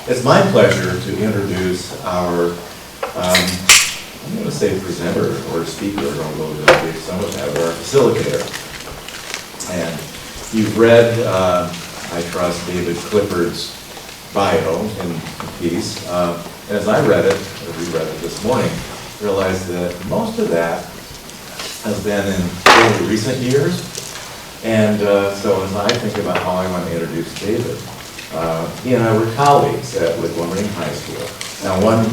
It's my pleasure to introduce our, I'm going to say presenter or speaker, although some of that, our facilitator. And you've read, I trust, David Clifford's bio in the piece. And as I read it, or reread it this morning, realized that most of that has been in fairly recent years. And so as I think about how I want to introduce David, he and I were colleagues at Lick-Wilmerding High School. Now, one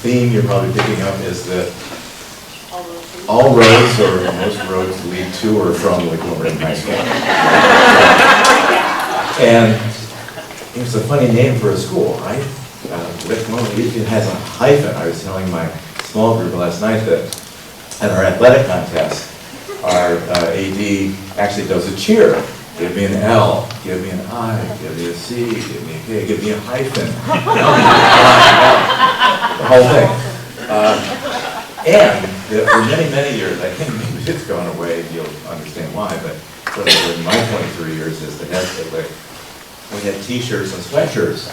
theme you're probably picking up is that all roads, or most roads, lead to or from Lick-Wilmerding High School. And it's a funny name for a school, right? Lick-Wilmerding usually has a hyphen. I was telling my small group last night that at our athletic contest, our AD actually does a cheer. Give me an L, give me an I, give me a C, give me a K, give me a hyphen. The whole thing. And for many, many years, I think maybe it's gone away, and you'll understand why, but in my 23 years as the head of Lick, we had t-shirts and sweatshirts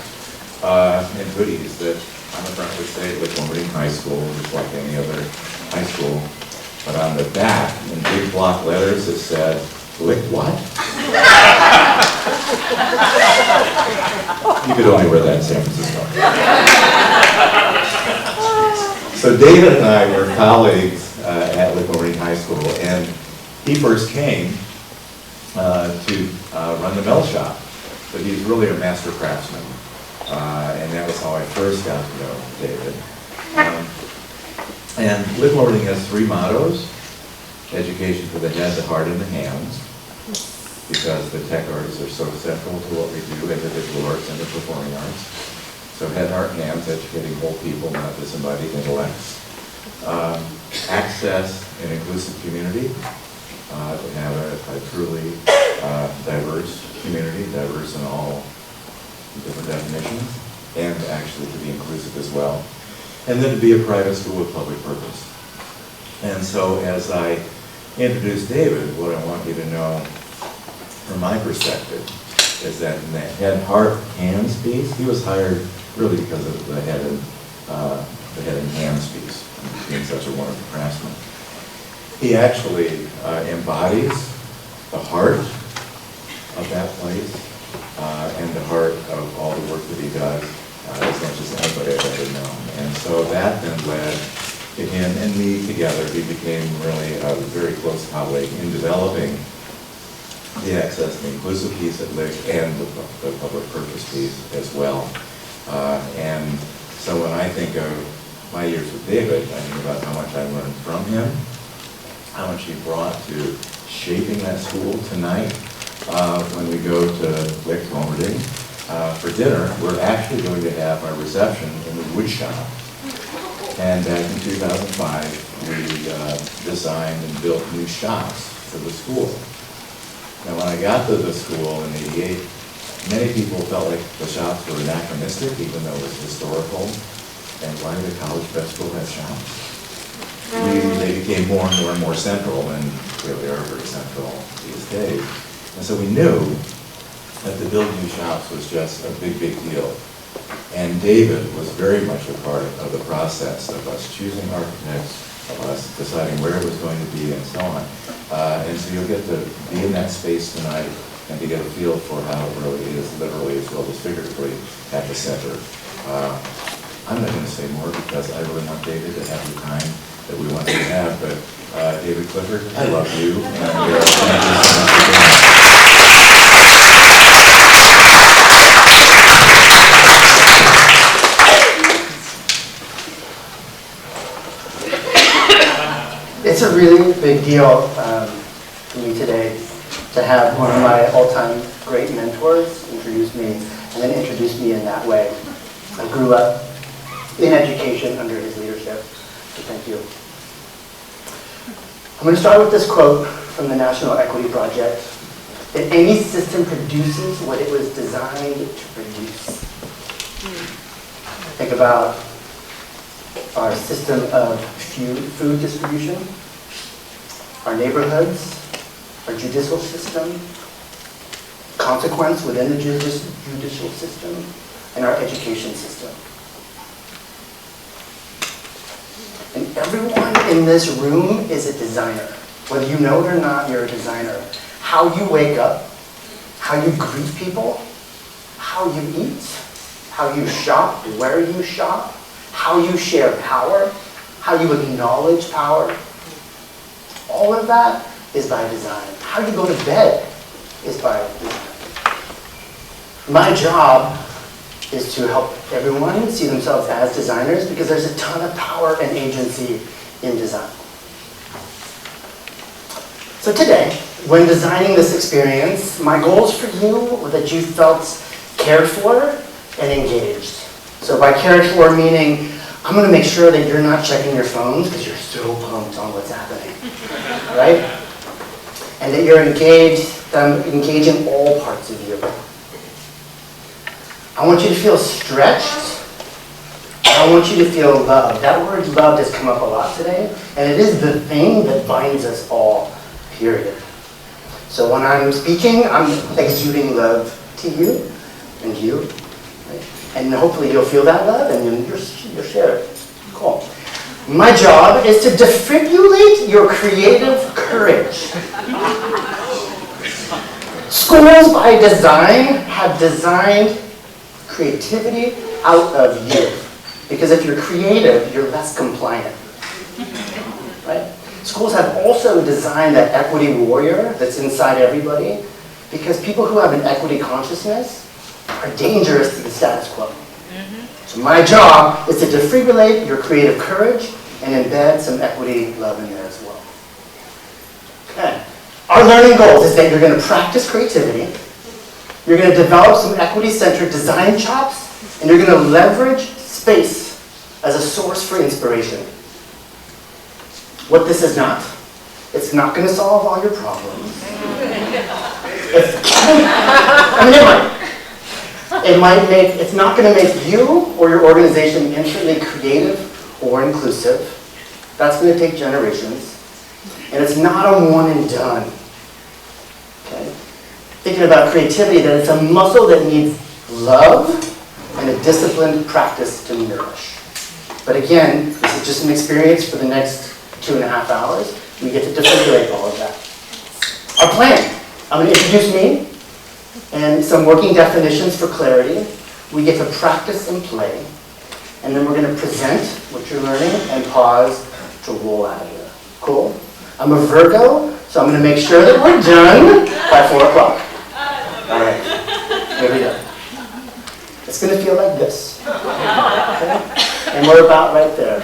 and hoodies that on the front would say Lick-Wilmerding High School, just like any other high school. But on the back, in big block letters, it said, Lick what? You could only wear that in San Francisco. So David and I were colleagues at Lick-Wilmerding High School, and he first came to run the melt shop. But he's really a master craftsman, and that was how I first got to know David. And Lick-Wilmerding has three mottos: education for the head, the heart, and the hands, because the tech arts are so central to what we do, individual arts and the performing arts. So head, heart, hands, educating whole people, not disembodied intellects. Access an inclusive community, to have a truly diverse community, diverse in all different definitions, and actually to be inclusive as well. And then to be a private school with public purpose. And so as I introduce David, what I want you to know from my perspective is that in that head, heart, hands piece, he was hired really because of the head and hands piece, being such a wonderful craftsman. He actually embodies the heart of that place and the heart of all the work that he does as much as anybody I've ever known. And so that then led to him and me together. We became really a very close colleague in developing the access and inclusive piece at Lick and the public purpose piece as well. And so when I think of my years with David, I think about how much I learned from him, how much he brought to shaping that school. Tonight, when we go to Lick-Wilmerding for dinner, we're actually going to have our reception in the wood shop. And back in 2005, we designed and built new shops for the school. Now, when I got to the school in '88, many people felt like the shops were anachronistic, even though it was historical. And why did a college prep school have shops? They became more and more central, and really are very central these days. And so we knew that the building new shops was just a big, big deal. And David was very much a part of the process of us choosing architects, of us deciding where it was going to be, and so on. And so you'll get to be in that space tonight and to get a feel for how it really is, literally as well as figuratively, at the center. I'm not going to say more because I really want David to have the time that we want to have, but David Clifford, I love you, and thank you so much for being here. It's a really big deal for me today to have one of my all-time great mentors introduce me, and then introduce me in that way. I grew up in education under his leadership, so thank you. I'm going to start with this quote from the National Equity Project, that any system produces what it was designed to produce. Think about our system of food distribution, our neighborhoods, our judicial system, consequence within the judicial system, in our education system. And everyone in this room is a designer. Whether you know it or not, you're a designer. How you wake up, how you greet people, how you eat, how you shop, where you shop, how you share power, how you acknowledge power. All of that is by design. How you go to bed is by design. My job is to help everyone see themselves as designers because there's a ton of power and agency in design. So today, when designing this experience, my goals for you were that you felt cared for and engaged. So by cared for, meaning I'm going to make sure that you're not checking your phones because you're so pumped on what's happening, right? And that you're engaging all parts of you. I want you to feel stretched. I want you to feel loved. That word loved has come up a lot today, and it is the thing that binds us all, period. So when I'm speaking, I'm exuding love to you and you, right? And hopefully you'll feel that love and you'll share it. Cool. My job is to defibrillate your creative courage. Schools by design have designed creativity out of you. Because if you're creative, you're less compliant. Right? Schools have also designed that equity warrior that's inside everybody because people who have an equity consciousness are dangerous to the status quo. So my job is to defibrillate your creative courage and embed some equity love in there as well. Okay. Our learning goals is that you're going to practice creativity, you're going to develop some equity-centered design chops, and you're going to leverage space as a source for inspiration. What this is not, it's not going to solve all your problems. It's not going to make you or your organization instantly creative or inclusive. That's going to take generations. And it's not a one and done. Okay? Thinking about creativity, that it's a muscle that needs love and a disciplined practice to nourish. But again, this is just an experience for the next 2.5 hours. We get to defibrillate all of that. Our plan. I'm going to introduce me and some working definitions for clarity. We get to practice and play. And then we're going to present what you're learning and pause to roll out of here. Cool? I'm a Virgo, so I'm going to make sure that we're done by 4 o'clock. All right. Here we go. It's going to feel like this. Okay? And we're about right there.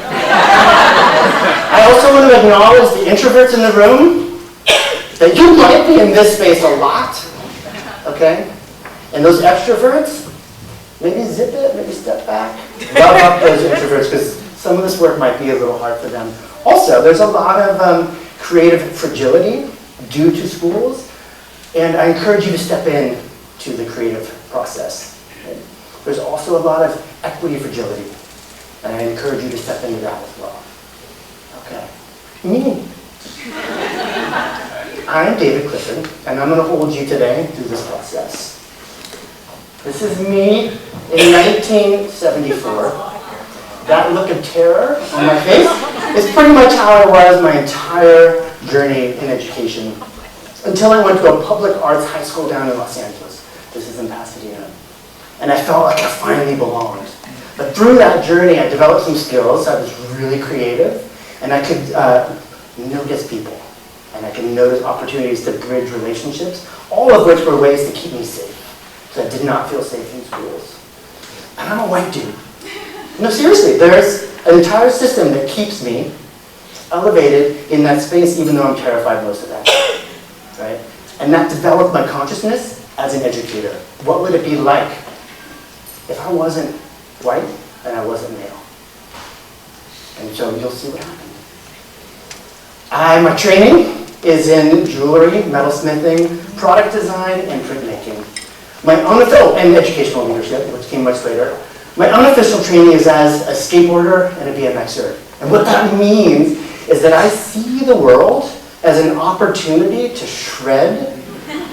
I also want to acknowledge the introverts in the room, that you might be in this space a lot, okay? And those extroverts, maybe zip it, maybe step back. Love up those introverts, because some of this work might be a little hard for them. Also, there's a lot of creative fragility due to schools, and I encourage you to step in to the creative process. Okay? There's also a lot of equity fragility, and I encourage you to step into that as well. Okay. Me. I'm David Clifford, and I'm going to hold you today through this process. This is me in 1974. That look of terror on my face is pretty much how I was my entire journey in education until I went to a public arts high school down in Los Angeles. This is in Pasadena. And I felt like I finally belonged. But through that journey, I developed some skills. I was really creative, and I could notice people. And I could notice opportunities to bridge relationships, all of which were ways to keep me safe. Because I did not feel safe in schools. And I'm a white dude. No, seriously, there's an entire system that keeps me elevated in that space, even though I'm terrified most of that. Right? And that developed my consciousness as an educator. What would it be like if I wasn't white and I wasn't male? And so you'll see what happened. My training is in jewelry, metalsmithing, product design, and printmaking. And educational leadership, which came much later. My unofficial training is as a skateboarder and a BMXer. And what that means is that I see the world as an opportunity to shred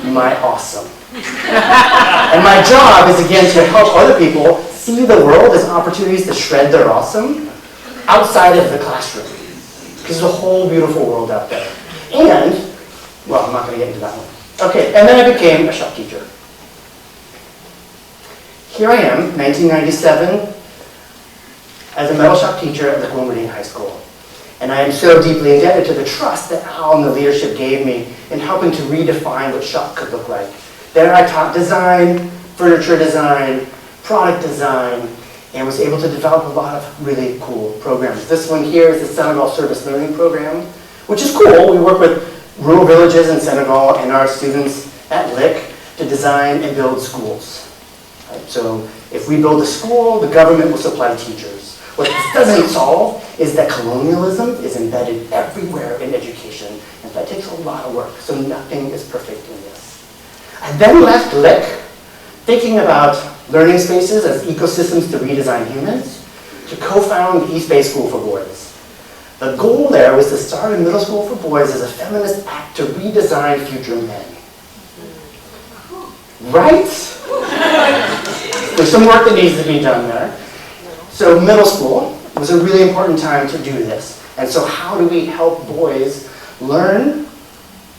my awesome. And my job is, again, to help other people see the world as opportunities to shred their awesome outside of the classroom. Because there's a whole beautiful world out there. And, well, I'm not going to get into that one. Okay, and then I became a shop teacher. Here I am, 1997, as a metal shop teacher at Glenwood High School. And I am so deeply indebted to the trust that Al and the leadership gave me in helping to redefine what shop could look like. There I taught design, furniture design, product design, and was able to develop a lot of really cool programs. This one here is the Senegal Service Learning Program, which is cool. We work with rural villages in Senegal and our students at LIC to design and build schools. Right? So if we build a school, the government will supply teachers. What this doesn't solve is that colonialism is embedded everywhere in education, and that takes a lot of work, so nothing is perfect in this. I then left LIC thinking about learning spaces as ecosystems to redesign humans, to co-found the East Bay School for Boys. The goal there was to start a middle school for boys as a feminist act to redesign future men. Right? There's some work that needs to be done there. So middle school was a really important time to do this. And so how do we help boys learn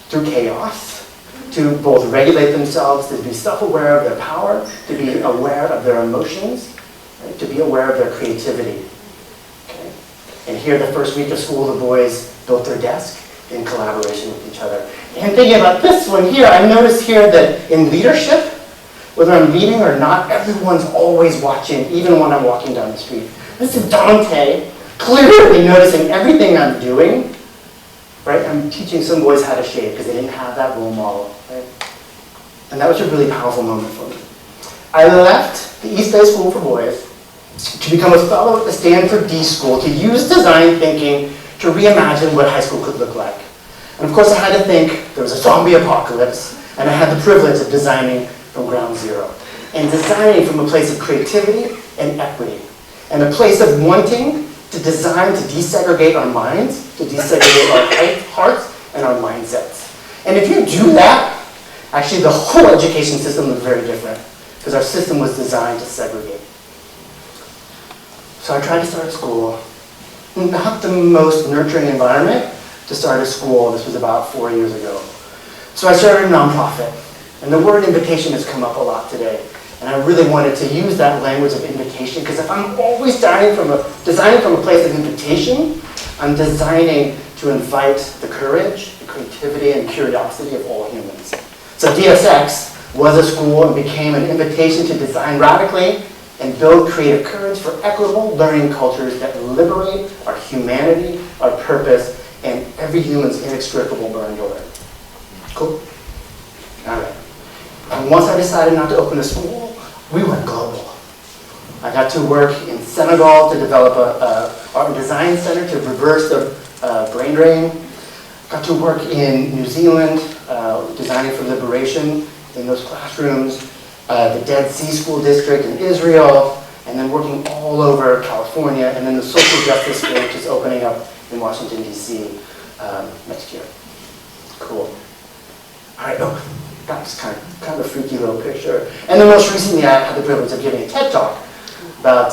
through chaos, to both regulate themselves, to be self-aware of their power, to be aware of their emotions, right? To be aware of their creativity. Okay? And here the first week of school, the boys built their desk in collaboration with each other. And thinking about this one here, I noticed here that in leadership, whether I'm leading or not, everyone's always watching, even when I'm walking down the street. This is Dante, clearly noticing everything I'm doing. Right? I'm teaching some boys how to shave because they didn't have that role model. Right? And that was a really powerful moment for me. I left the East Bay School for Boys to become a fellow at the Stanford D School to use design thinking to reimagine what high school could look like. And of course I had to think there was a zombie apocalypse, and I had the privilege of designing from ground zero. And designing from a place of creativity and equity. And a place of wanting to design to desegregate our minds, to desegregate our hearts and our mindsets. And if you do that, actually the whole education system is very different, because our system was designed to segregate. So I tried to start a school. Not the most nurturing environment to start a school. This was about 4 years ago. So I started a nonprofit. And the word invitation has come up a lot today. And I really wanted to use that language of invitation, because if I'm always designing from a place of invitation, I'm designing to invite the courage, the creativity, and curiosity of all humans. So DSX was a school and became an invitation to design radically and build creative courage for equitable learning cultures that liberate our humanity, our purpose, and every human's inextricable burden to learn. Cool? All right. And once I decided not to open a school, we went global. I got to work in Senegal to develop an art and design center to reverse the brain drain. Got to work in New Zealand, designing for liberation in those classrooms, the Dead Sea School District in Israel, and then working all over California, and then the Social Justice School, which is opening up in Washington, D.C. Next year. Cool. All right, that's kind of a freaky little picture. And then most recently, I had the privilege of giving a TED Talk about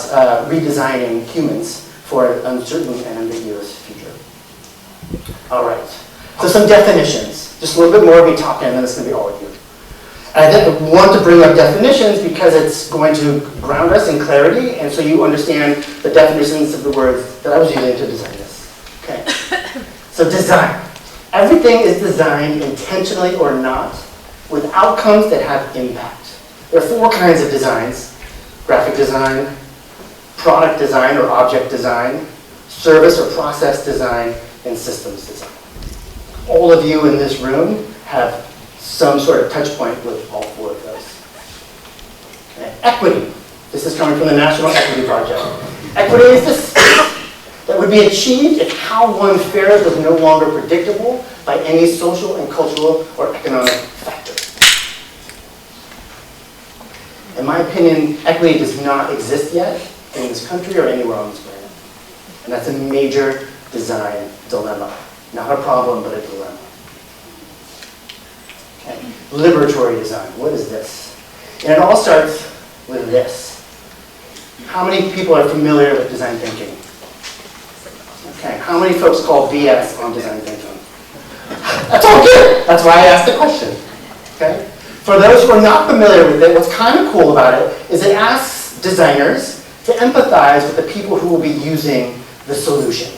redesigning humans for an uncertain and ambiguous future. All right, so some definitions. Just a little bit more of me talking, and then it's going to be all of you. And I want to bring up definitions because it's going to ground us in clarity, and so you understand the definitions of the words that I was using to design this. Okay, so design. Everything is designed intentionally or not, with outcomes that have impact. There are 4 kinds of designs: graphic design, product design or object design, service or process design, and systems design. All of you in this room have some sort of touch point with all 4 of those. Okay. Equity. This is coming from the National Equity Project. Equity is the state that would be achieved if how one fares was no longer predictable by any social and cultural or economic factor. In my opinion, equity does not exist yet in this country or anywhere on this planet. And that's a major design dilemma. Not a problem, but a dilemma. Okay. Liberatory design. What is this? And it all starts with this. How many people are familiar with design thinking? Okay, how many folks call BS on design thinking? That's all good. That's why I asked the question. Okay? For those who are not familiar with it, what's kind of cool about it is it asks designers to empathize with the people who will be using the solution,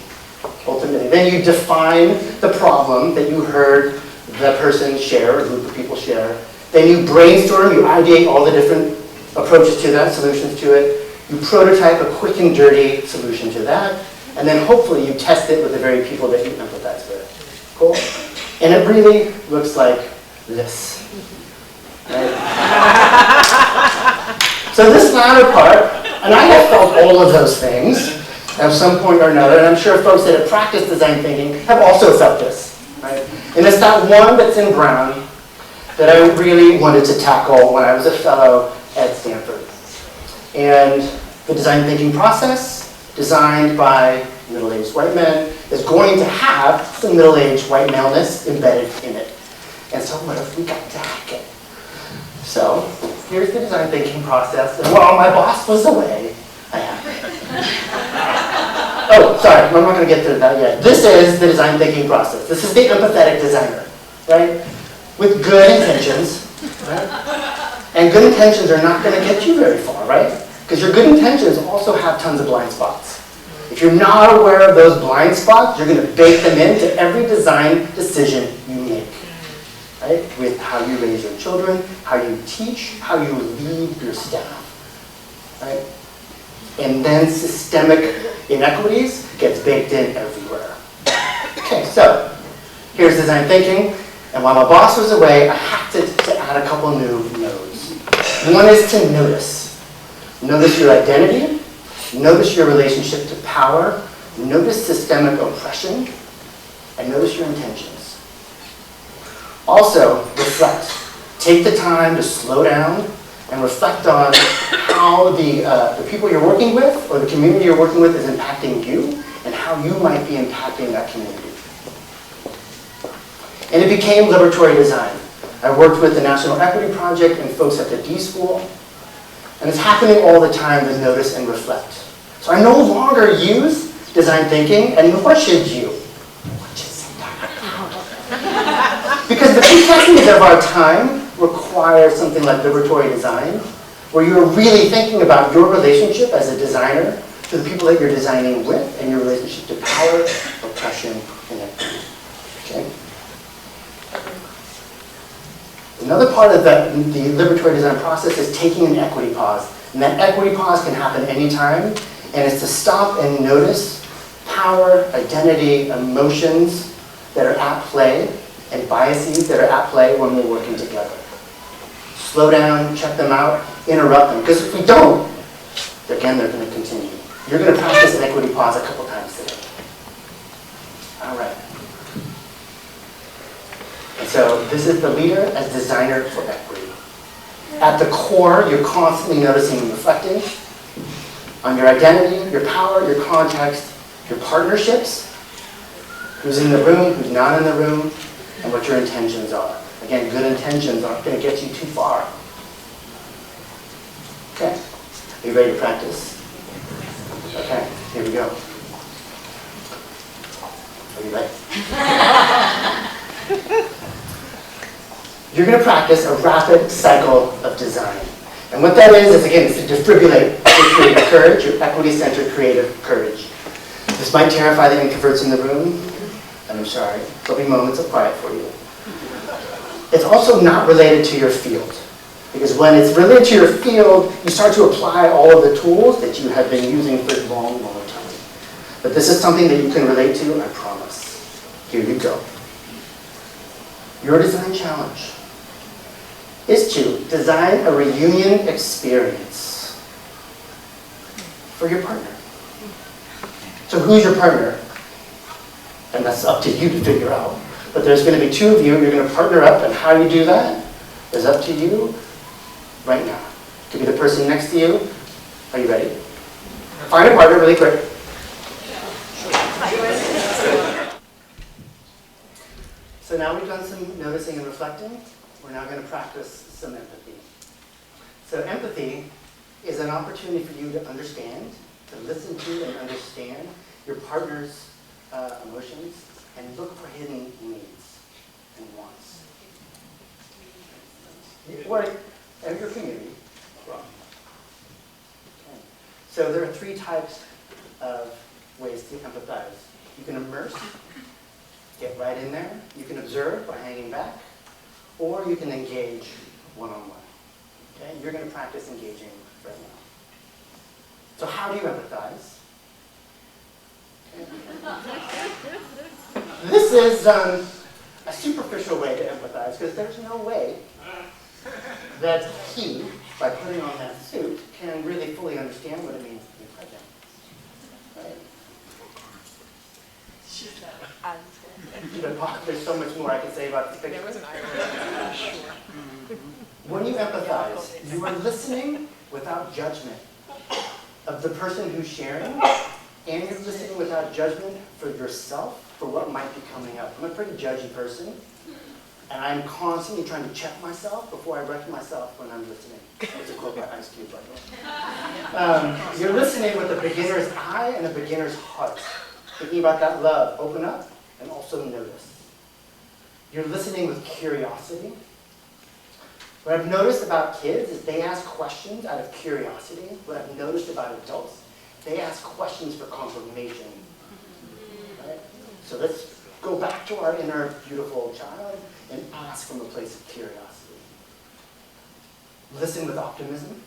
ultimately. Then you define the problem that you heard the person share, or a group of people share. Then you brainstorm, you ideate all the different approaches to that, solutions to it. You prototype a quick and dirty solution to that. And then hopefully you test it with the very people that you empathize with. Cool? And it really looks like this. Right? So this latter part, and I have felt all of those things at some point or another, and I'm sure folks that have practiced design thinking have also felt this. Right? And it's that one that's in brown that I really wanted to tackle when I was a fellow at Stanford. And the design thinking process, designed by middle-aged white men, is going to have some middle-aged white maleness embedded in it. And so what if we got to hack it? So here's the design thinking process. And while my boss was away, I hacked it. Oh, sorry, I'm not going to get to that yet. This is the design thinking process. This is the empathetic designer, right? With good intentions, right? And good intentions are not going to get you very far, right? Because your good intentions also have tons of blind spots. If you're not aware of those blind spots, you're going to bake them into every design decision you make. Right? With how you raise your children, how you teach, how you lead your staff. Right? And then systemic inequities gets baked in everywhere. Okay, so here's design thinking. And while my boss was away, I hacked it to add a couple new nodes. One is to notice. Notice your identity. Notice your relationship to power. Notice systemic oppression. And notice your intentions. Also, reflect. Take the time to slow down and reflect on how the people you're working with or the community you're working with is impacting you and how you might be impacting that community. And it became liberatory design. I worked with the National Equity Project and folks at the D School. And it's happening all the time to notice and reflect. So I no longer use design thinking, and nor should you. Because the complexities of our time require something like liberatory design, where you're really thinking about your relationship as a designer to the people that you're designing with, and your relationship to power, oppression, and equity. Okay? Another part of the liberatory design process is taking an equity pause. And that equity pause can happen anytime, and it's to stop and notice power, identity, emotions that are at play, and biases that are at play when we're working together. Slow down, check them out, interrupt them, because if we don't, again, they're going to continue. You're going to practice an equity pause a couple times today. All right. And so this is the leader as designer for equity. At the core, you're constantly noticing and reflecting on your identity, your power, your context, your partnerships, who's in the room, who's not in the room, and what your intentions are. Again, good intentions aren't going to get you too far. Okay, are you ready to practice? Okay, here we go. Are you ready? You're going to practice a rapid cycle of design. And what that is again, is to defibrillate your creative courage, your equity-centered creative courage. This might terrify the introverts in the room, and I'm sorry. There'll be moments of quiet for you. It's also not related to your field. Because when it's related to your field, you start to apply all of the tools that you have been using for a long, long time. But this is something that you can relate to, I promise. Here you go. Your design challenge is to design a reunion experience for your partner. So who's your partner? And that's up to you to figure out. But there's going to be two of you. You're going to partner up, and how you do that is up to you right now. It could be the person next to you. Are you ready? Find a partner really quick. So now we've done some noticing and reflecting. We're now going to practice some empathy. So empathy is an opportunity for you to understand, to listen to and understand your partner's emotions and look for hidden needs and wants. And your community. Okay. So there are 3 types of ways to empathize. You can immerse, get right in there. You can observe by hanging back, or you can engage one-on-one. Okay? You're going to practice engaging right now. So how do you empathize? Okay. This is a superficial way to empathize, because there's no way that he, by putting on that suit, can really fully understand what it means to be present. Right? There's so much more I can say about this picture. There was an irony. When you empathize, you are listening without judgment of the person who's sharing, and you're listening without judgment for yourself, for what might be coming up. I'm a pretty judgy person, and I'm constantly trying to check myself before I wreck myself when I'm listening. It's a quote by Ice Cube, by the way. You're listening with a beginner's eye and a beginner's heart. Thinking about that love, open up, and also notice. You're listening with curiosity. What I've noticed about kids is they ask questions out of curiosity. What I've noticed about adults, they ask questions for confirmation. Right? So let's go back to our inner beautiful child and ask from a place of curiosity. Listen with optimism.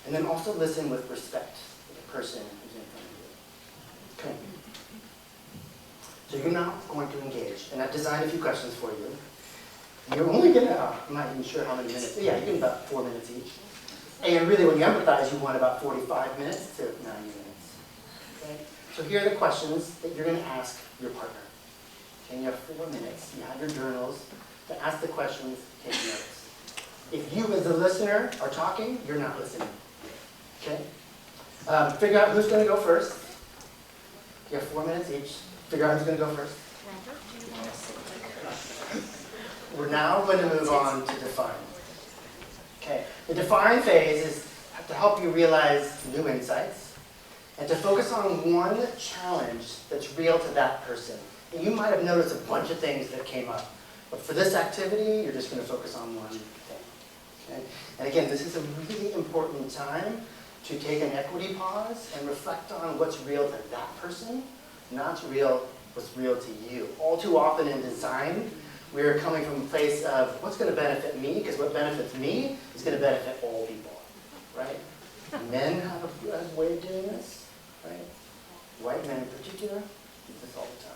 And then also listen with respect for the person who's in front of you. Okay. So you're now going to engage. And I've designed a few questions for you. You're only going to, I'm not even sure how many minutes. Yeah, you get about 4 minutes each. And really, when you empathize, you want about 45 minutes to 90 minutes. Okay? So here are the questions that you're going to ask your partner. Okay, you have 4 minutes. You have your journals to ask the questions, take notes. If you, as a listener, are talking, you're not listening. Okay? Figure out who's going to go first. You have 4 minutes each. Figure out who's going to go first. We're now going to move on to define. Okay, the define phase is to help you realize new insights and to focus on one challenge that's real to that person. And you might have noticed a bunch of things that came up, but for this activity, you're just going to focus on one thing. Okay? And again, this is a really important time to take an equity pause and reflect on what's real to that person, not what's real to you. All too often in design, we're coming from a place of what's going to benefit me, because what benefits me is going to benefit all people, right? Men have a way of doing this, right? White men in particular do this all the time.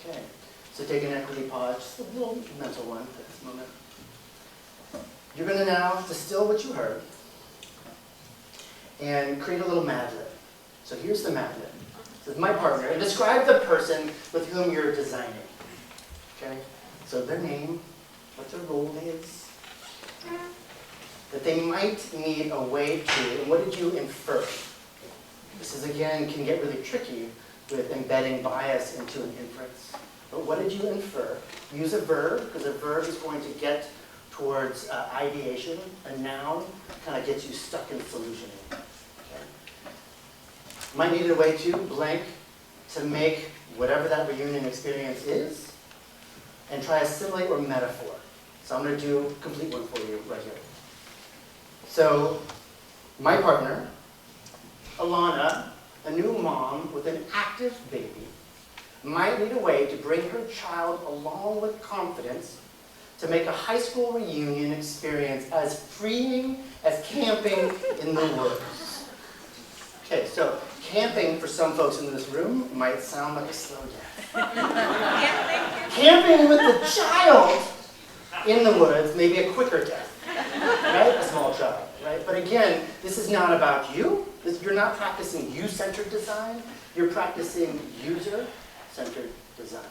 Okay, so take an equity pause, just a little mental one for this moment. You're going to now distill what you heard and create a little Mad Lib. So here's the Mad Lib. This is my partner, and describe the person with whom you're designing. Okay? So their name, what their role is, that they might need a way to, and what did you infer? This is, again, can get really tricky with embedding bias into an inference. But what did you infer? Use a verb, because a verb is going to get towards ideation. A noun kind of gets you stuck in solutioning. Okay? Might need a way to blank to make whatever that reunion experience is, and try a simile or metaphor. So I'm going to do a complete one for you right here. So my partner, Alana, a new mom with an active baby, might need a way to bring her child along with confidence to make a high school reunion experience as freeing as camping in the woods. Okay, so camping for some folks in this room might sound like a slow death. Camping with the child in the woods may be a quicker death, right? A small child, right? But again, this is not about you. You're not practicing you-centered design. You're practicing user-centered design.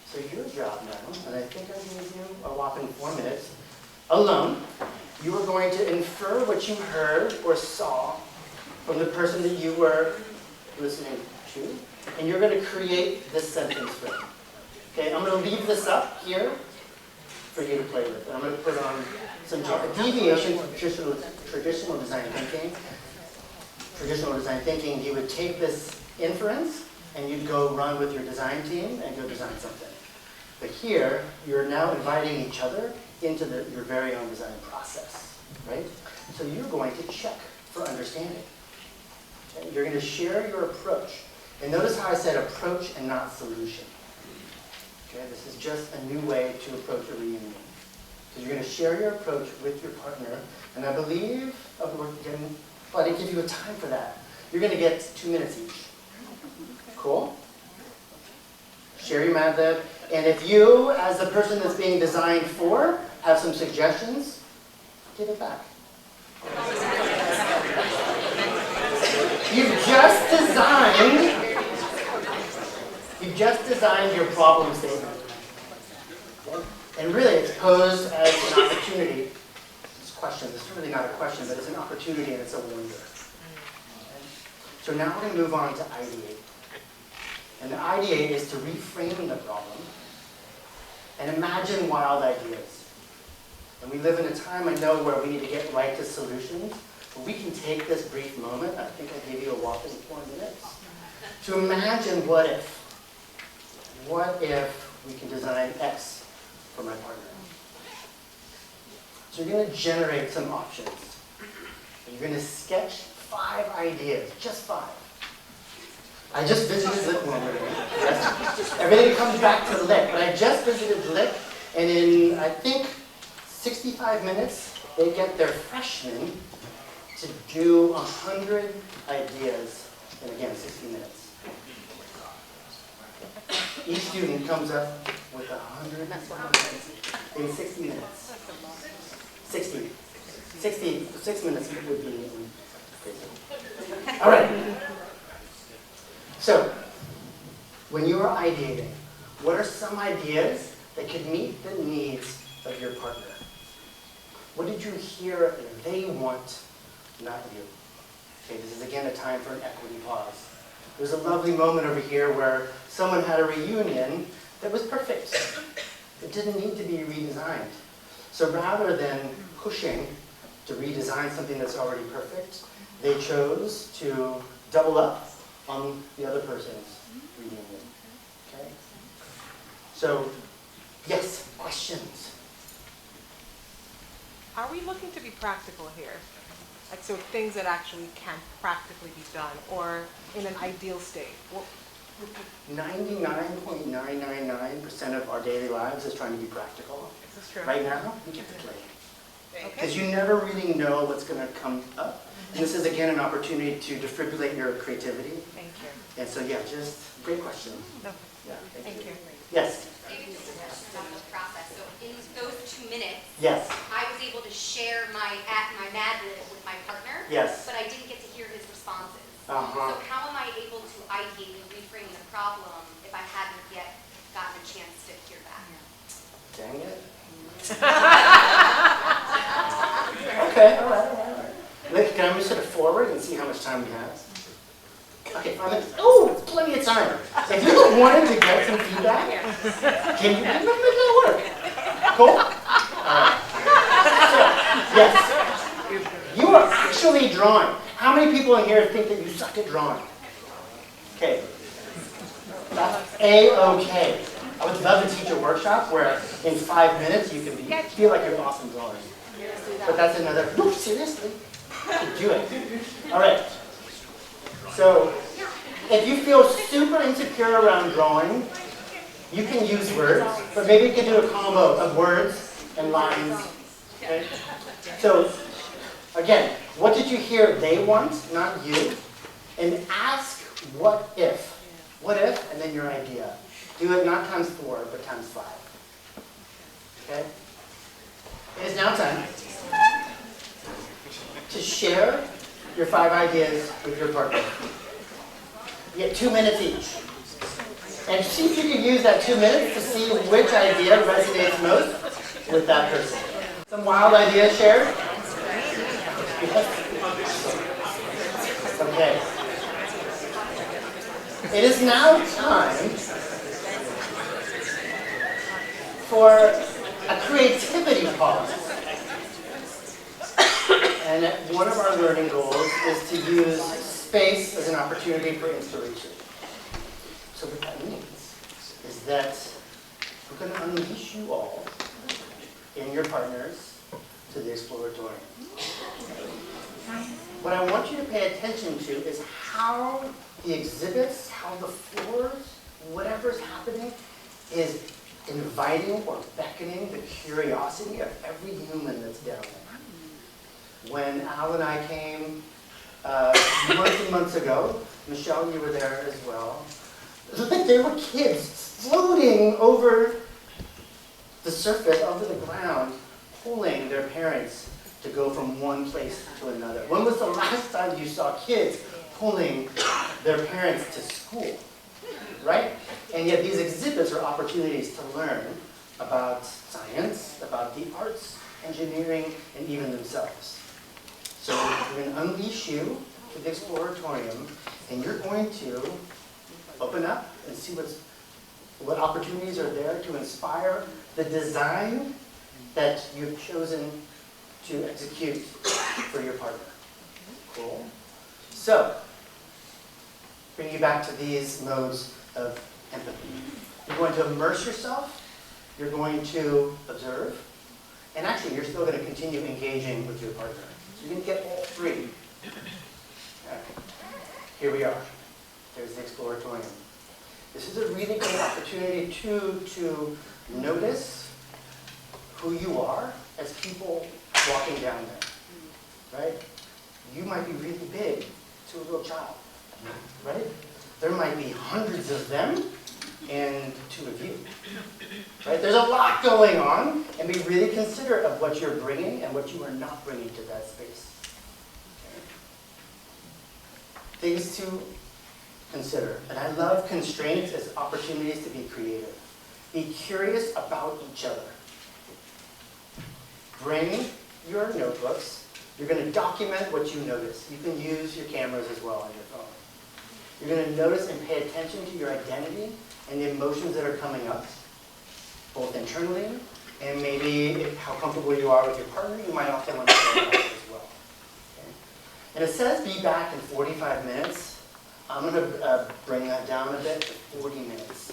So your job now, and I think I gave you a whopping 4 minutes, alone, you are going to infer what you heard or saw from the person that you were listening to, and you're going to create this sentence for them. Okay, I'm going to leave this up here for you to play with. And I'm going to put on some deviation from traditional design thinking. Traditional design thinking, you would take this inference and you'd go run with your design team and go design something. But here, you're now inviting each other into your very own design process, right? So you're going to check for understanding. Okay? You're going to share your approach. And notice how I said approach and not solution. Okay? This is just a new way to approach a reunion. So you're going to share your approach with your partner, and I believe, I didn't give you a time for that. You're going to get 2 minutes each. Cool? Share your Mad Lib. And if you, as the person that's being designed for, have some suggestions, give it back. You've just designed your problem statement. Okay? And really, it's posed as an opportunity. This question, this is really not a question, but it's an opportunity and it's a wonder. Okay? So now we're going to move on to ideate. And the ideate is to reframe the problem and imagine wild ideas. And we live in a time, I know, where we need to get right to solutions. But we can take this brief moment, I think I gave you a whopping 4 minutes, to imagine what if. What if we can design X for my partner? So you're going to generate some options. And you're going to sketch 5 ideas, just 5. I just visited Lick one day. Everything comes back to Lick, but I just visited Lick, and in, I think, 65 minutes, they get their freshmen to do 100 ideas in, again, 60 minutes. Each student comes up with 100 in 60 minutes. 60. 6 minutes would be crazy. All right. So, when you are ideating, what are some ideas that could meet the needs of your partner? What did you hear they want, not you? Okay, this is again a time for an equity pause. There's a lovely moment over here where someone had a reunion that was perfect. It didn't need to be redesigned. So rather than pushing to redesign something that's already perfect, they chose to double up on the other person's reunion. Okay? So, yes, questions? Are we looking to be practical here? Like, so things that actually can practically be done, or in an ideal state? 99.999% of our daily lives is trying to be practical. Is this true? Right now, we get to play. Okay. Because you never really know what's going to come up. And this is, again, an opportunity to defibrillate your creativity. Thank you. And so, yeah, just great question. No. Yeah, Thank you. Yes. Maybe just a question about the process. So in those 2 minutes, Yes. I was able to share my Mad Lib with my partner, Yes. but I didn't get to hear his responses. Uh-huh. So how am I able to ideate and reframe the problem if I hadn't yet gotten a chance to hear back? Dang it. Okay, all right. Nick, can I move it forward and see how much time we have? Okay, 5 minutes. Oh, it's plenty of time. If you wanted to get some feedback, can you make that work? Cool? All right. So, yes. You are actually drawing. How many people in here think that you suck at drawing? Okay. That's A-okay. I would love to teach a workshop where in 5 minutes you can feel like you're an awesome drawing. But that's another, no, seriously. Do it. All right. So, if you feel super insecure around drawing, you can use words, but maybe you can do a combo of words and lines. Okay? So, again, what did you hear they want, not you? And ask, what if? What if, and then your idea. Do it not times 4, but times 5. Okay? It is now time to share your 5 ideas with your partner. You get 2 minutes each. And see if you can use that 2 minutes to see which idea resonates most with that person. Some wild ideas shared? Yes. Okay. It is now time for a creativity pause. And one of our learning goals is to use space as an opportunity for inspiration. So what that means is that we're going to unleash you all and your partners to the exploratorium. What I want you to pay attention to is how the exhibits, how the floors, whatever's happening is inviting or beckoning the curiosity of every human that's down there. When Al and I came months and months ago, Michelle, you were there as well, it was like there were kids floating over the surface, over the ground, pulling their parents to go from one place to another. When was the last time you saw kids pulling their parents to school, right? And yet these exhibits are opportunities to learn about science, about the arts, engineering, and even themselves. So we're going to unleash you to the exploratorium, and you're going to open up and see what opportunities are there to inspire the design that you've chosen to execute for your partner. Cool. So, bring you back to these modes of empathy. You're going to immerse yourself, you're going to observe, and actually you're still going to continue engaging with your partner. So you're going to get all three. Okay. Here we are. There's the exploratorium. This is a really great opportunity to notice who you are as people walking down there, right? You might be really big to a little child, right? There might be hundreds of them and two of you, right? There's a lot going on, and be really considerate of what you're bringing and what you are not bringing to that space. Okay. Things to consider, and I love constraints as opportunities to be creative. Be curious about each other. Bring your notebooks. You're going to document what you notice. You can use your cameras as well on your phone. You're going to notice and pay attention to your identity and the emotions that are coming up, both internally and maybe how comfortable you are with your partner. You might also want to share that as well. Okay? And it says be back in 45 minutes. I'm going to bring that down a bit to 40 minutes.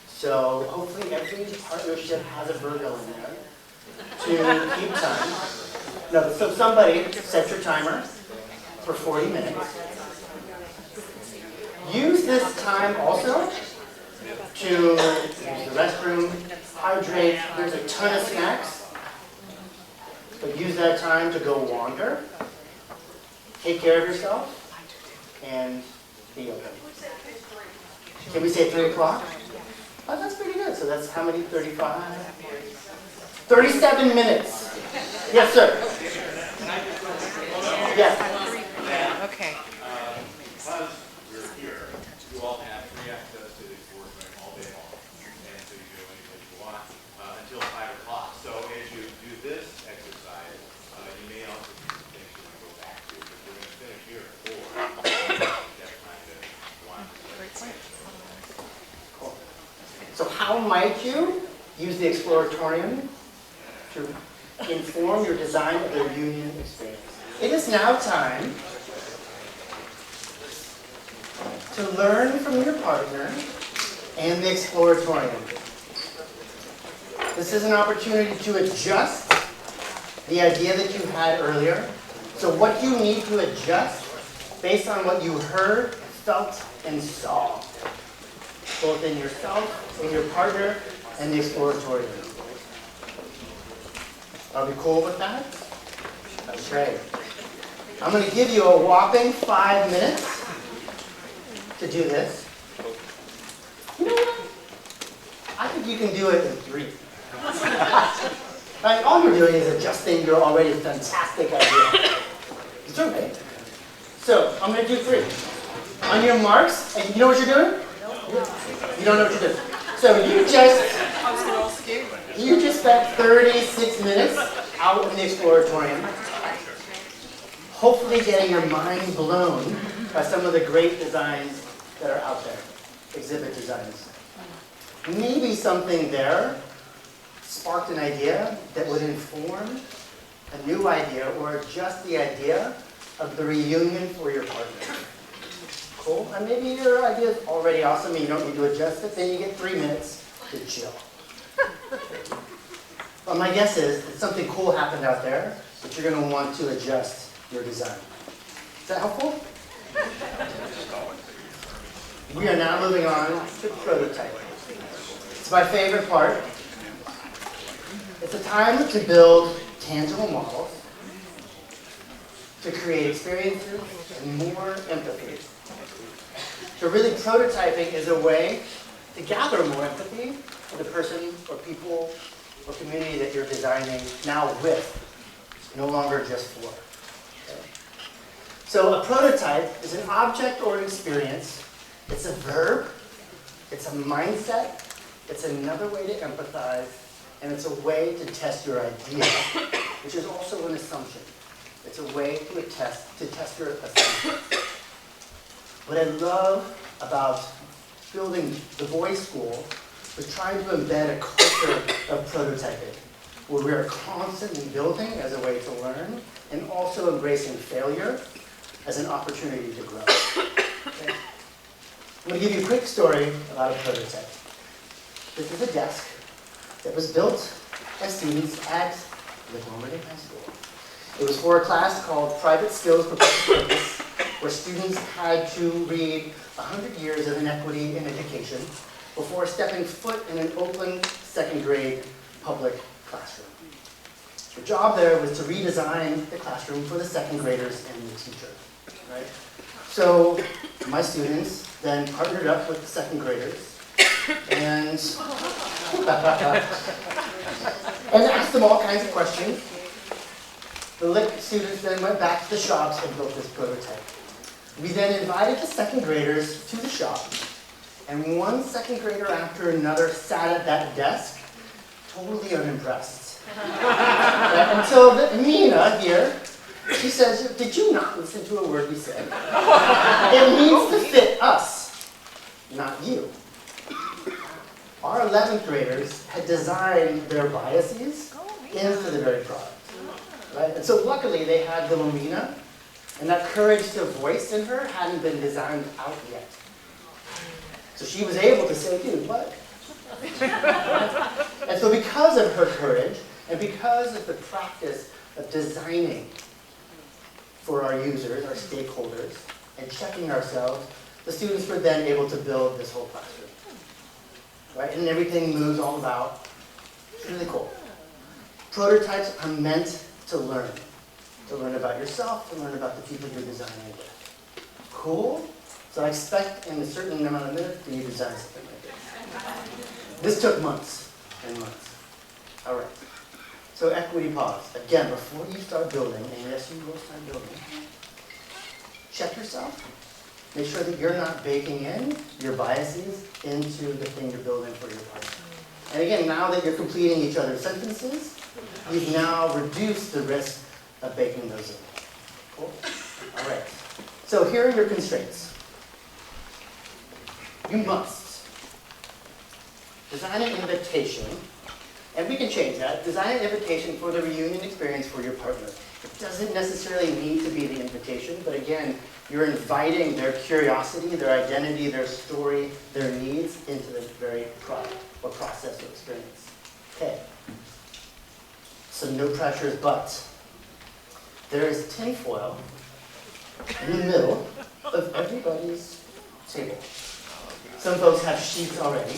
So hopefully every partnership has a Virgo in there to keep time. No, so somebody set your timer for 40 minutes. Use this time also to use the restroom, hydrate. There's a ton of snacks. But use that time to go wander, take care of yourself, and be open. Can we say 3 o'clock? Oh, that's pretty good. So that's how many? 35? 37 minutes. Yes, sir. Yes. Okay. Because we're here, you all have free access to the exploratorium all day long. And so you go anyplace you want until 5 o'clock. So as you do this exercise, you may also do some things you want to go back to. Because we're going to finish here at 4. That's kind of one. Cool. So how might you use the exploratorium to inform your design of the union experience? It is now time to learn from your partner and the exploratorium. This is an opportunity to adjust the idea that you had earlier. So what you need to adjust based on what you heard, felt, and saw, both in yourself, in your partner, and the exploratorium. Are we cool with that? Okay. I'm going to give you a whopping 5 minutes to do this. You know what? I think you can do it in 3. Like, all you're doing is adjusting your already fantastic idea. It's okay. So, I'm going to do 3. On your marks, and you know what you're doing? You don't know what you're doing. So you just spent 36 minutes out in the exploratorium, hopefully getting your mind blown by some of the great designs that are out there, exhibit designs. Maybe something there sparked an idea that would inform a new idea or just the idea of the reunion for your partner. Cool? And maybe your idea is already awesome and you don't need to adjust it, then you get 3 minutes to chill. But my guess is that something cool happened out there that you're going to want to adjust your design. Is that helpful? We are now moving on to prototyping. It's my favorite part. It's a time to build tangible models, to create experiences and more empathy. So really prototyping is a way to gather more empathy for the person or people or community that you're designing now with, no longer just for. Okay. So a prototype is an object or an experience. It's a verb, it's a mindset, it's another way to empathize, and it's a way to test your idea, which is also an assumption. It's a way to test your assumption. What I love about building the boys' school was trying to embed a culture of prototyping, where we are constantly building as a way to learn, and also embracing failure as an opportunity to grow. Okay. I'm going to give you a quick story about a prototype. This is a desk that was built by students at Montgomery High School. It was for a class called Private Skills for Public Purpose, where students had to read 100 years of inequity in education before stepping foot in an Oakland second grade public classroom. The job there was to redesign the classroom for the second graders and the teacher. Right? So my students then partnered up with the second graders and asked them all kinds of questions. The LIC students then went back to the shops and built this prototype. We then invited the second graders to the shop, and one second grader after another sat at that desk, totally unimpressed. Until Mina here, she says, "Did you not listen to a word we said? It needs to fit us, not you." Our 11th graders had designed their biases into the very product. Right? And so luckily they had little Mina, and that courage to voice in her hadn't been designed out yet. So she was able to say, "Dude, what?" And so because of her courage, and because of the practice of designing for our users, our stakeholders, and checking ourselves, the students were then able to build this whole classroom. Right? And everything moves all about. It's really cool. Prototypes are meant to learn about yourself, to learn about the people you're designing with. Cool? So I expect in a certain amount of minutes that you design something like this. This took months and months. All right. So equity pause. Again, before you start building, and yes, you will start building, check yourself. Make sure that you're not baking in your biases into the thing you're building for your partner. And again, now that you're completing each other's sentences, you've now reduced the risk of baking those in. Cool? All right. So here are your constraints. You must design an invitation, and we can change that. Design an invitation for the reunion experience for your partner. It doesn't necessarily need to be the invitation, but again, you're inviting their curiosity, their identity, their story, their needs into the very product or process or experience. Okay. So no pressures, but there is tinfoil in the middle of everybody's table. Some folks have sheets already.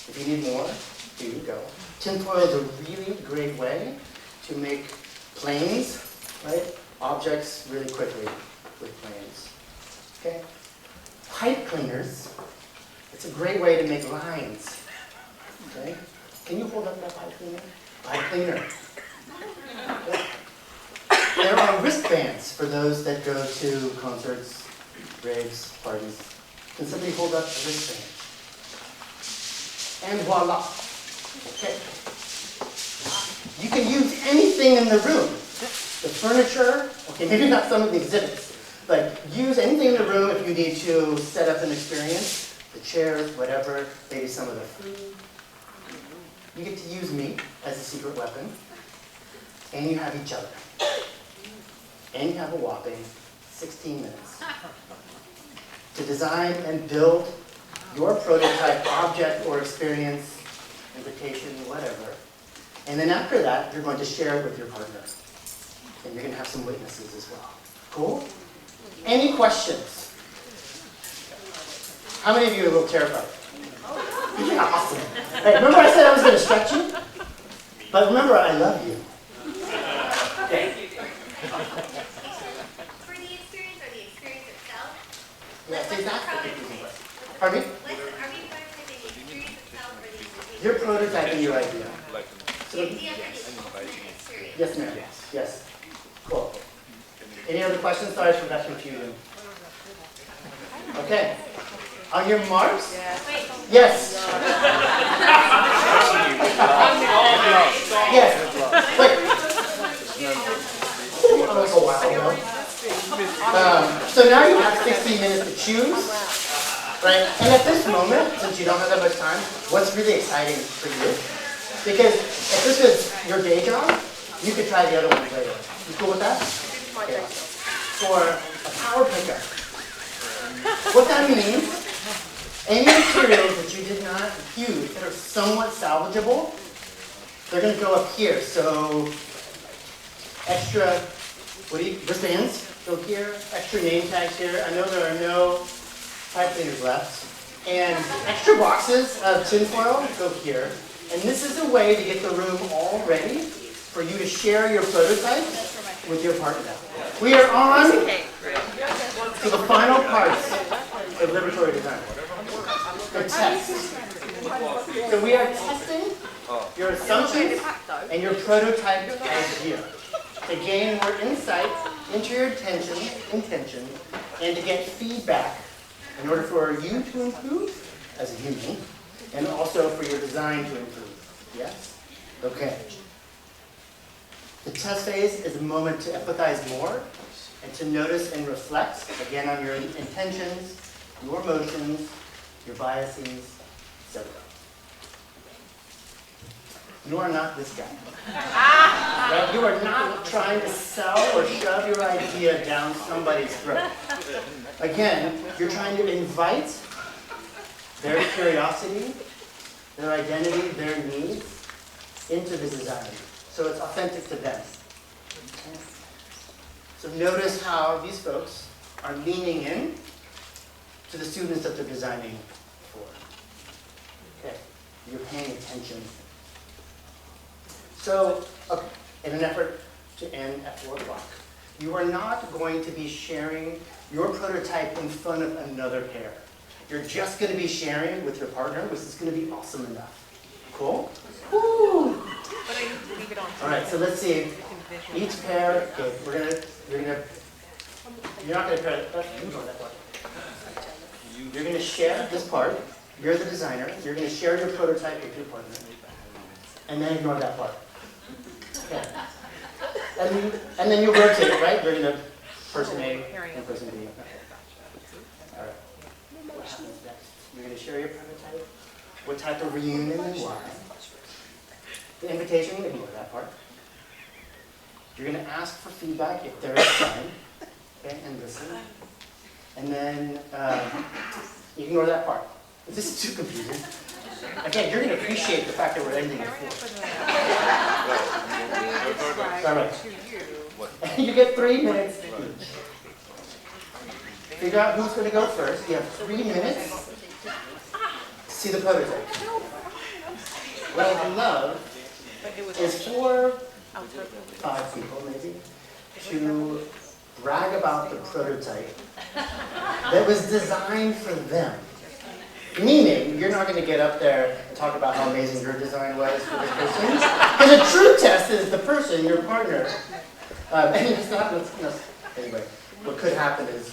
If you need more, here you go. Tinfoil is a really great way to make planes, right? Objects really quickly with planes. Okay? Pipe cleaners, it's a great way to make lines. Okay? Can you hold up that pipe cleaner? Pipe cleaner. Okay. There are wristbands for those that go to concerts, raves, parties. Can somebody hold up a wristband? And voila. Okay. You can use anything in the room. The furniture, okay, maybe not some of the exhibits, but use anything in the room if you need to set up an experience. The chairs, whatever, maybe some of the food. you get to use me as a secret weapon, and you have each other. And you have a whopping 16 minutes to design and build your prototype object or experience, invitation, whatever. And then after that, you're going to share it with your partner. And you're going to have some witnesses as well. Cool? Any questions? How many of you are a little terrified? Yeah, awesome. Hey, remember I said I was going to stretch you? But remember, I love you. Okay. For the experience or the experience itself? Yeah, What's see, the that's the prototype? confusing part. Pardon me? Are we prototyping the experience itself or the invitation? You're prototyping your idea. So, The idea for the ultimate experience. yes, ma'am. Yes. Cool. Any other questions? Sorry for that confusion. Okay. On your marks? Wait, Yes. Yes. Wait. That was a while ago. So now you have 16 minutes to choose, right? And at this moment, since you don't have that much time, what's really exciting for you? Because if this is your day job, you could try the other ones later. You cool with that? Okay. For a power picker, what that means, any materials that you did not use that are somewhat salvageable, they're going to go up here. So extra, wristbands go here, extra name tags here. I know there are no pipe cleaners left. And extra boxes of tinfoil go here. And this is a way to get the room all ready for you to share your prototype with your partner. We are on to the final parts of liberatory design. The test. So we are testing your assumptions and your prototype idea to gain more insight into your intention, and to get feedback in order for you to improve as a human, and also for your design to improve. Yes? Okay. The test phase is a moment to empathize more and to notice and reflect, again, on your intentions, your emotions, your biases, etc. You are not this guy. Right? You are not trying to sell or shove your idea down somebody's throat. Again, you're trying to invite their curiosity, their identity, their needs into the design. So it's authentic to them. So notice how these folks are leaning in to the students that they're designing for. Okay, you're paying attention. So, in an effort to end at 4 o'clock, you are not going to be sharing your prototype in front of another pair. You're just going to be sharing with your partner, which is going to be awesome enough. Cool? Woo! But I need to leave it on. All right, so let's see. Each pair, okay, you're not going to pair, you know that part. You're going to share this part. You're the designer. You're going to share your prototype with your partner. And then ignore that part. Okay. And then you rotate, right? You're going to person A and person B. All right. What happens next? You're going to share your prototype. What type of reunion and why? The invitation, ignore that part. You're going to ask for feedback if there is time. Okay, and listen. And then ignore that part. If this is too confusing, again, you're going to appreciate the fact that we're ending at 4. All right. You get 3 minutes each. Figure out who's going to go first. You have 3 minutes to see the prototype. What I love is 4, 5 people maybe, to brag about the prototype that was designed for them. Meaning, you're not going to get up there and talk about how amazing your design was for this person. Because a true test is the person, your partner. And it's not, anyway, what could happen is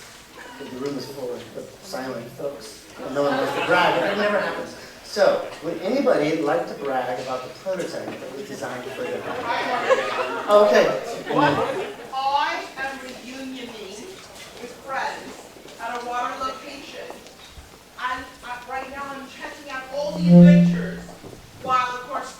that the room is full of silent folks and no one wants to brag. That never happens. So, would anybody like to brag about the prototype that was designed for them? Okay. I am reunioning with friends at a water location. And right now I'm checking out all the adventures, while of course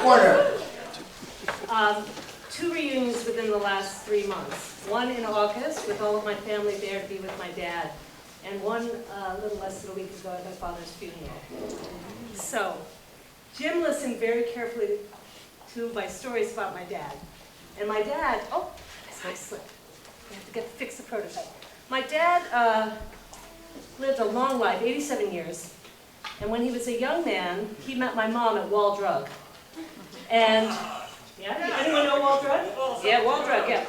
corner. 2 reunions within the last 3 months. One in August with all of my family there to be with my dad. And one a little less than a week ago at my father's funeral. So, Jim listened very carefully to my stories about my dad. And my dad, oh, I slipped. I have to fix the prototype. My dad lived a long life, 87 years. And when he was a young man, he met my mom at Wall Drug. And, yeah, anyone know Wall Drug? Yeah, Wall Drug, yeah.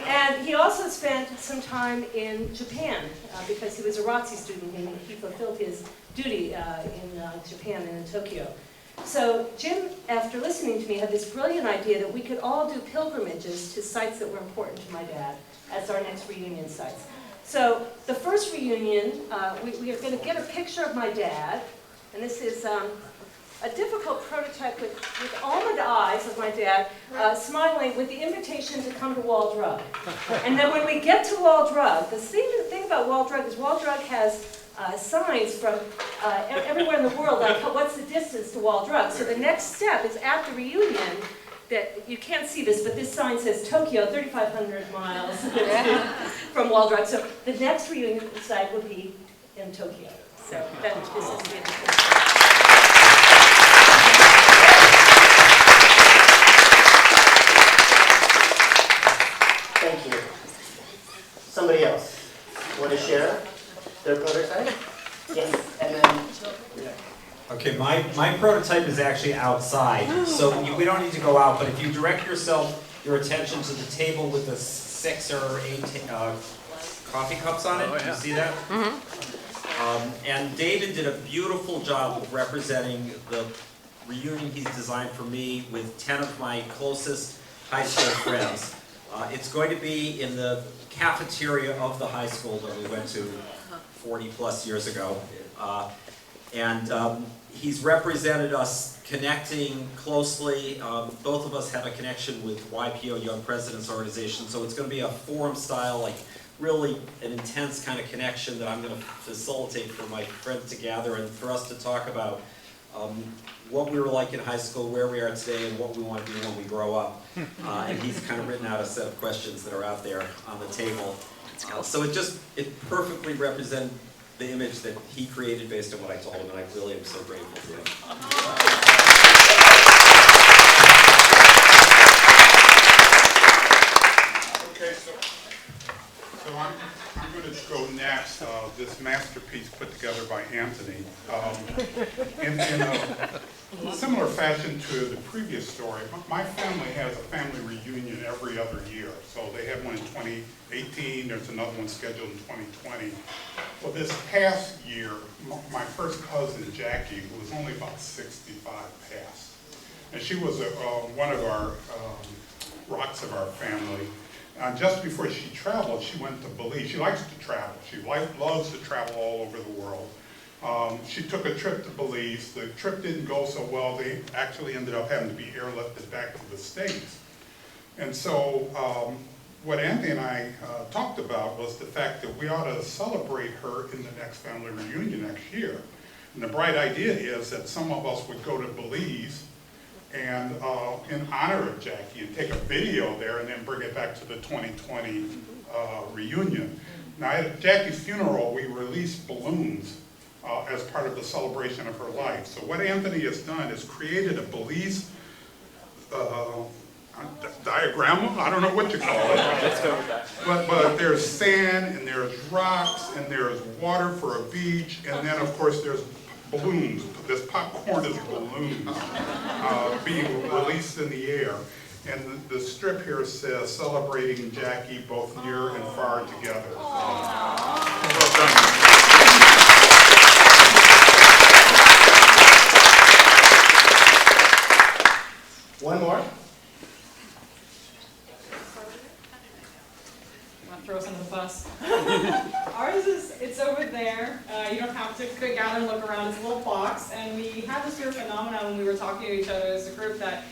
And he also spent some time in Japan because he was a ROTC student and he fulfilled his duty in Japan and in Tokyo. So Jim, after listening to me, had this brilliant idea that we could all do pilgrimages to sites that were important to my dad as our next reunion sites. So the first reunion, we are going to get a picture of my dad, and this is a difficult prototype with almond eyes of my dad smiling with the invitation to come to Wall Drug. And then when we get to Wall Drug, the thing about Wall Drug is Wall Drug has signs from everywhere in the world, like what's the distance to Wall Drug. So the next step is at the reunion, that you can't see this, but this sign says Tokyo, 3,500 miles from Wall Drug. So the next reunion site would be in Tokyo. So this is the invitation. Thank you. Somebody else want to share their prototype? Yes, and then, Okay, my prototype is actually outside, so we don't need to go out, but if you direct your attention to the table with the 6 or 8 coffee cups on it, you see that? And David did a beautiful job of representing the reunion he's designed for me with 10 of my closest high school friends. It's going to be in the cafeteria of the high school that we went to 40 plus years ago. He's represented us connecting closely. Both of us have a connection with YPO, Young Presidents Organization, so it's going to be a forum style, like really an intense kind of connection that I'm going to facilitate for my friends to gather and for us to talk about what we were like in high school, where we are today, and what we want to do when we grow up. And he's kind of written out a set of questions that are out there on the table. So it perfectly represented the image that he created based on what I told him, and I really am so grateful to him. Okay, so I'm going to go next. This masterpiece put together by Anthony. In a similar fashion to the previous story, my family has a family reunion every other year. So they had one in 2018, there's another one scheduled in 2020. Well, this past year, my first cousin, Jackie, who was only about 65, passed. And she was one of our rocks of our family. Just before she traveled, she went to Belize. She likes to travel. She loves to travel all over the world. She took a trip to Belize. The trip didn't go so well. They actually ended up having to be airlifted back to the States. And so what Anthony and I talked about was the fact that we ought to celebrate her in the next family reunion next year. And the bright idea is that some of us would go to Belize and in honor of Jackie and take a video there and then bring it back to the 2020 reunion. Now at Jackie's funeral, we released balloons as part of the celebration of her life. So what Anthony has done is created a Belize diagram, I don't know what you call it. Let's go with that. But there's sand and there's rocks and there's water for a beach, and then of course there's balloons. This popcorn is balloons being released in the air. And the strip here says, celebrating Jackie both near and far together. Well done. one more. Throw us under the bus. Ours it's over there. You don't have to gather and look around. It's a little box, and we had this weird phenomenon when we were talking to each other as a group that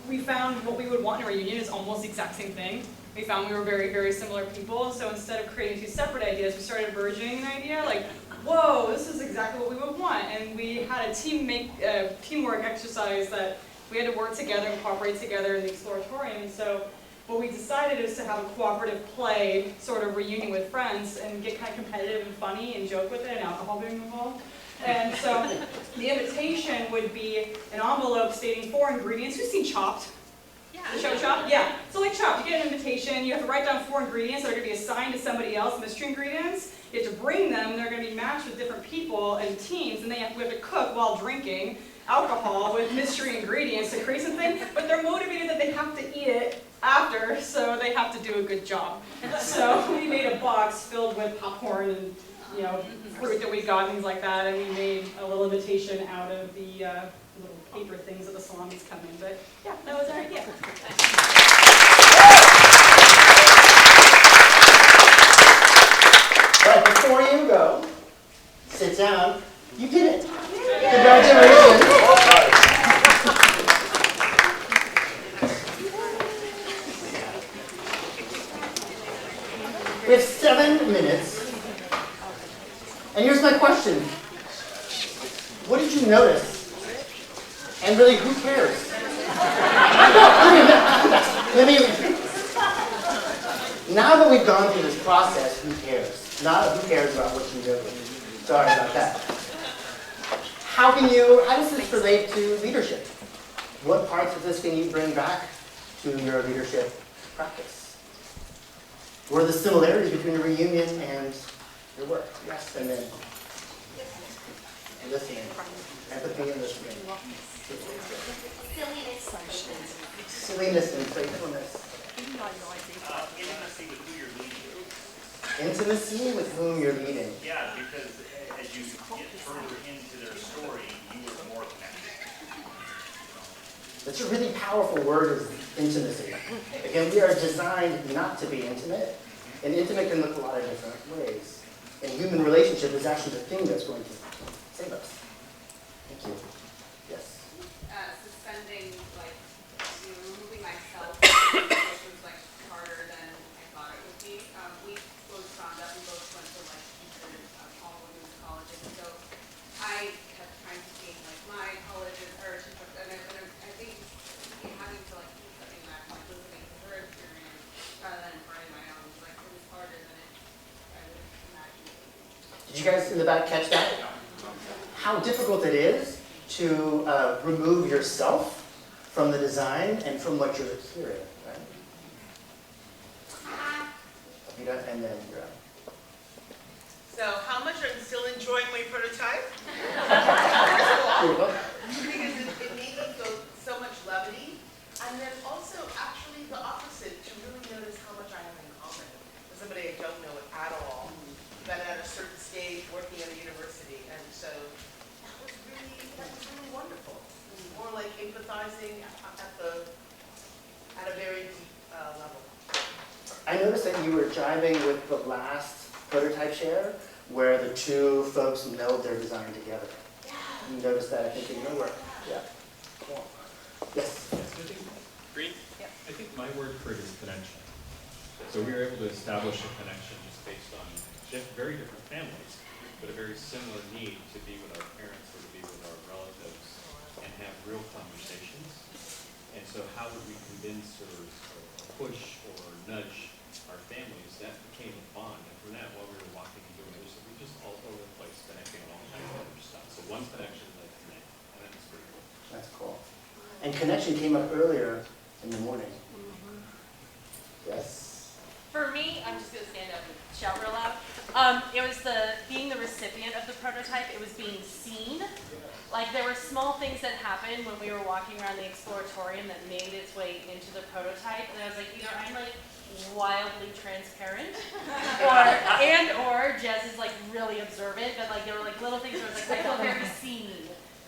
we found what we would want in a reunion is almost the exact same thing. We found we were very, very similar people, so instead of creating 2 separate ideas, we started merging an idea like, whoa, this is exactly what we would want. And we had a teamwork exercise that we had to work together and cooperate together in the exploratorium. And so what we decided is to have a cooperative play sort of reunion with friends and get kind of competitive and funny and joke with it and alcohol being involved. And so the invitation would be an envelope stating 4 ingredients. Who's seen Chopped? The show Chopped? Yeah. So like Chopped, you get an invitation, you have to write down 4 ingredients that are going to be assigned to somebody else, mystery ingredients. You have to bring them, they're going to be matched with different people and teams, and we have to cook while drinking alcohol with mystery ingredients to create something, but they're motivated that they have to eat it after, so they have to do a good job. So we made a box filled with popcorn and fruit that we got, things like that, and we made a little invitation out of the little paper things that the salamis come in. But yeah, that was our idea. But before you go, sit down. You did it. Congratulations. We have 7 minutes. And here's my question. What did you notice? And really, who cares? Now that we've gone through this process, who cares? Not who cares about what you noticed. Sorry about that. How does this relate to leadership? What parts of this can you bring back to your leadership practice? What are the similarities between a reunion and your work? Yes, and then listening, empathy and listening. Silliness and playfulness. Intimacy with who you're leading. Intimacy with whom you're leading. Yeah, because as you get further into their story, you are more connected. That's a really powerful word, is intimacy. Again, we are designed not to be intimate, and intimate can look a lot of different ways. And human relationship is actually the thing that's going to save us. Thank you. Yes. Suspending, removing myself was harder than I thought it would be. We both found out, we both went to all women's colleges, and so I kept trying to gain my colleges, and I think having to keep stepping back, listening to her experience rather than writing my own, it was harder than I would have imagined. Did you guys in the back catch that? How difficult it is to remove yourself from the design and from what you're hearing, right? And then you're up. So how much are you still enjoying my prototype? Because it made me feel so much levity, and then also actually the opposite, to really notice how much I have in common with somebody I don't know at all, but at a certain stage working at a university, and so that was really wonderful. More like empathizing at a very deep level. I noticed that you were jiving with the last prototype share, where the two folks meld their design together. You noticed that, I think, in your work. Yeah. Cool. Yes? Green? Yeah. I think my word for it is connection. So we were able to establish a connection just based on very different families, but a very similar need to be with our parents or to be with our relatives and have real conversations. And so how would we convince or push or nudge our families? That became a bond. And from that, while we were walking and doing this, we were just all over the place connecting on all kinds of other stuff. So one connection led to many, and that was pretty cool. That's cool. And connection came up earlier in the morning. Yes? For me, I'm just going to stand up and shout real loud. It was being the recipient of the prototype. It was being seen. There were small things that happened when we were walking around the exploratorium that made its way into the prototype. And I was either I'm wildly transparent, or Jez is really observant. But there were little things where I feel very seen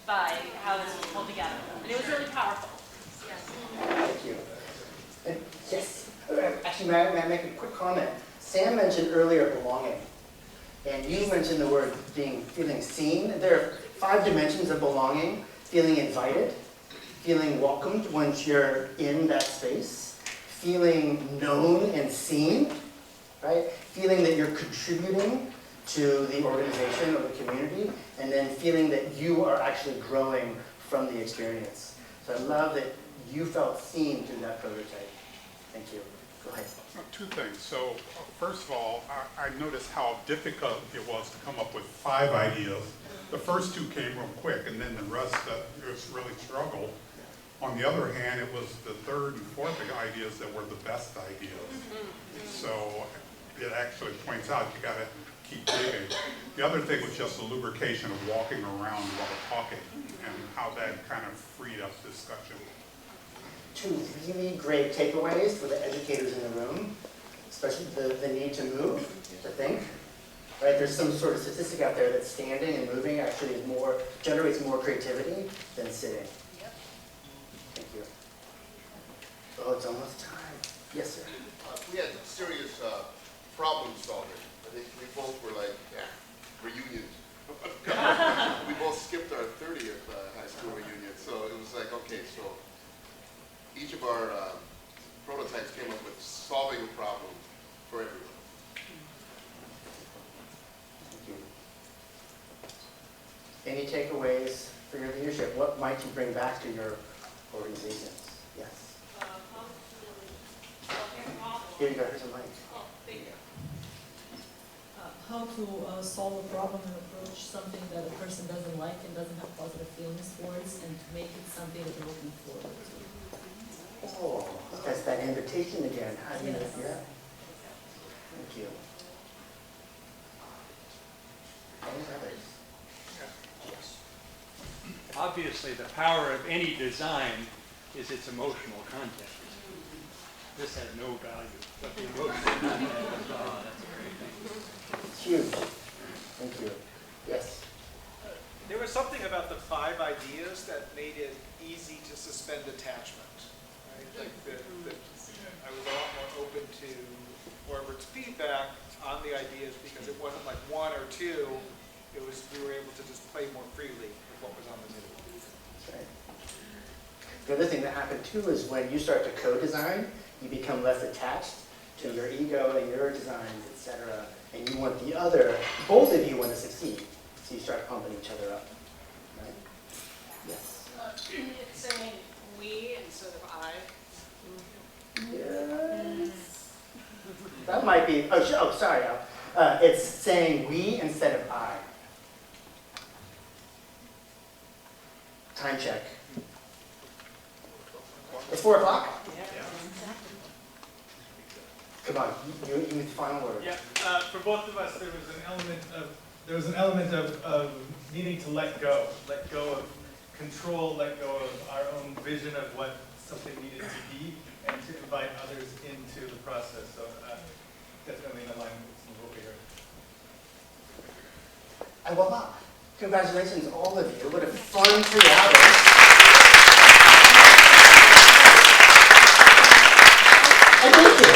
by how this was pulled together, and it was really powerful. Thank you. Yes. Actually, may I make a quick comment? Sam mentioned earlier belonging, and you mentioned the word feeling seen. There are 5 dimensions of belonging: feeling invited, feeling welcomed once you're in that space, feeling known and seen, right? Feeling that you're contributing to the organization or the community, and then feeling that you are actually growing from the experience. So I love that you felt seen through that prototype. Thank you. Go ahead. Two things. So, first of all, I noticed how difficult it was to come up with 5 ideas. The first 2 came real quick, and then the rest it was really struggle. On the other hand, it was the 3rd and 4th ideas that were the best ideas. So it actually points out you got to keep digging. The other thing was just the lubrication of walking around while talking, and how that kind of freed up discussion. 2 really great takeaways for the educators in the room, especially the need to move, to think. Right? There's some sort of statistic out there that standing and moving actually generates more creativity than sitting. Thank you. Oh, it's almost time. Yes, sir. We had serious problem solving. I think we both were like, yeah, reunions. We both skipped our 30th high school reunion, so it was like, okay, so each of our prototypes came up with solving a problem for everyone. Thank you. Any takeaways for your leadership? What might you bring back to your organizations? Yes. Here you go. Here's a mic. How to solve a problem and approach something that a person doesn't like and doesn't have positive feelings towards, and to make it something that they're looking forward to. Oh, that's that invitation again. How do you, Yes. yeah. Thank you. Any others? Obviously, the power of any design is its emotional content. This has no value, but the emotional content is value. It's huge. Thank you. Yes. There was something about the 5 ideas that made it easy to suspend attachment. Right? Like I was a lot more open to Orbert's feedback on the ideas because it wasn't like 1 or 2. It was we were able to just play more freely with what was on the table. That's right. The other thing that happened too is when you start to co-design, you become less attached to your ego and your designs, etc. And you want the other, both of you want to succeed. So you start pumping each other up. Right? Yes. It's saying we instead of I. Yes. That might be, oh sorry, Al. It's saying we instead of I. Time check. It's 4 o'clock? Come on, you with the final word. Yeah, for both of us, there was an element of needing to let go of control, let go of our own vision of what something needed to be, and to invite others into the process. So definitely in alignment with some of what we heard. And voila! Congratulations, all of you. What a fun 3 hours. And thank you.